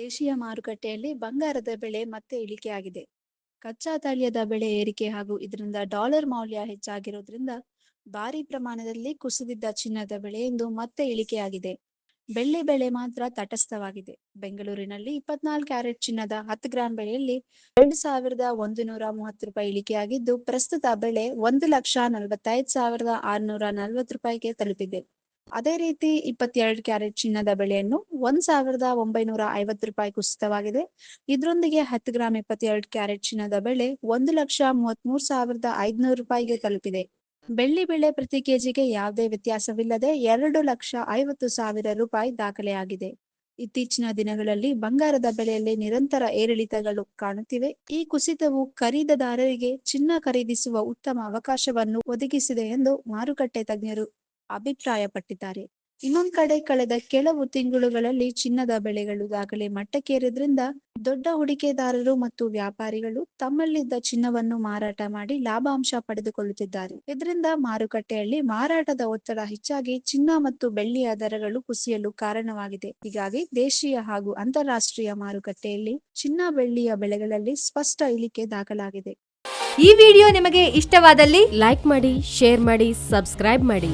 ದೇಶೀಯ ಮಾರುಕಟ್ಟೆಯಲ್ಲಿ ಬಂಗಾರದ ಬೆಲೆ ಮತ್ತೆ ಇಳಿಕೆಯಾಗಿದೆ. ಕಚ್ಚಾ ತೈಲದ ಬೆಲೆ ಏರಿಕೆ ಹಾಗೂ ಇದರಿಂದ ಡಾಲರ್ ಮೌಲ್ಯ ಹೆಚ್ಚಾಗಿರೋದ್ರಿಂದ ಭಾರಿ ಪ್ರಮಾಣದಲ್ಲಿ ಕುಸಿದಿದ್ದ ಚಿನ್ನದ ಬೆಲೆ ಇಂದು ಮತ್ತೆ ಇಳಿಕೆಯಾಗಿದೆ. ಬೆಳ್ಳಿ ಬೆಲೆ ಮಾತ್ರ ತಟಸ್ಥವಾಗಿದೆ. ಬೆಂಗಳೂರಿನಲ್ಲಿ 24 ಕ್ಯಾರೆಟ್ ಚಿನ್ನದ 10 ಗ್ರಾಂ ಬೆಲೆಯಲ್ಲಿ 2,130 ರೂಪಾಯಿ ಇಳಿಕೆಯಾಗಿದ್ದು, ಪ್ರಸ್ತುತ ಬೆಲೆ 1,45,640 ರೂಪಾಯಿಗೆ ತಲುಪಿದೆ. ಅದೇ ರೀತಿ 22 ಕ್ಯಾರೆಟ್ ಚಿನ್ನದ ಬೆಲೆಯನ್ನು 1,950 ರೂಪಾಯಿ ಕುಸಿತವಾಗಿದೆ. ಇದರೊಂದಿಗೆ 10 ಗ್ರಾಂ 22 ಕ್ಯಾರೆಟ್ ಚಿನ್ನದ ಬೆಲೆ 1,33,500 ರೂಪಾಯಿಗೆ ತಲುಪಿದೆ. ಬೆಳ್ಳಿ ಬೆಲೆ ಪ್ರತಿ ಕೆಜಿಗೆ ಯಾವುದೇ ವ್ಯತ್ಯಾಸವಿಲ್ಲದೆ 2,50,000 ರೂಪಾಯಿ ದಾಖಲೆಯಾಗಿದೆ. ಇತ್ತೀಚಿನ ದಿನಗಳಲ್ಲಿ ಬಂಗಾರದ ಬೆಲೆಯಲ್ಲಿ ನಿರಂತರ ಏರಿಳಿತಗಳು ಕಾಣುತ್ತಿವೆ. ಈ ಕುಸಿತವು ಖರೀದಿದಾರರಿಗೆ ಚಿನ್ನ ಖರೀದಿಸುವ ಉತ್ತಮ ಅವಕಾಶವನ್ನು ಒದಗಿಸಿದೆ ಎಂದು ಮಾರುಕಟ್ಟೆ ತಜ್ಞರು ಅಭಿಪ್ರಾಯಪಟ್ಟಿದ್ದಾರೆ. ಇನ್ನೊಂದು ಕಡೆ ಕಳೆದ ಕೆಲವು ತಿಂಗಳುಗಳಲ್ಲಿ ಚಿನ್ನದ ಬೆಲೆಗಳು ದಾಖಲೆ ಮಟ್ಟಕ್ಕೇರಿದ್ರಿಂದ ದೊಡ್ಡ ಹೂಡಿಕೆದಾರರು ಮತ್ತು ವ್ಯಾಪಾರಿಗಳು ತಮ್ಮಲ್ಲಿದ್ದ ಚಿನ್ನವನ್ನು ಮಾರಾಟ ಮಾಡಿ ಲಾಭಾಂಶ ಪಡೆದುಕೊಳ್ಳುತ್ತಿದ್ದಾರೆ. ಇದರಿಂದ ಮಾರುಕಟ್ಟೆಯಲ್ಲಿ ಮಾರಾಟದ ಒತ್ತಡ ಹೆಚ್ಚಾಗಿ ಚಿನ್ನ ಮತ್ತು ಬೆಳ್ಳಿಯ ದರಗಳು ಕುಸಿಯಲು ಕಾರಣವಾಗಿದೆ. ಹೀಗಾಗಿ ದೇಶೀಯ ಹಾಗೂ ಅಂತಾರಾಷ್ಟ್ರೀಯ ಮಾರುಕಟ್ಟೆಯಲ್ಲಿ ಚಿನ್ನ ಬೆಳ್ಳಿಯ ಬೆಲೆಗಳಲ್ಲಿ ಸ್ಪಷ್ಟ ಇಳಿಕೆ ದಾಖಲಾಗಿದೆ. ಈ ವಿಡಿಯೋ ನಿಮಗೆ ಇಷ್ಟವಾದಲ್ಲಿ ಲೈಕ್ ಮಾಡಿ, ಶೇರ್ ಮಾಡಿ, ಸಬ್ಸ್ಕ್ರೈಬ್ ಮಾಡಿ.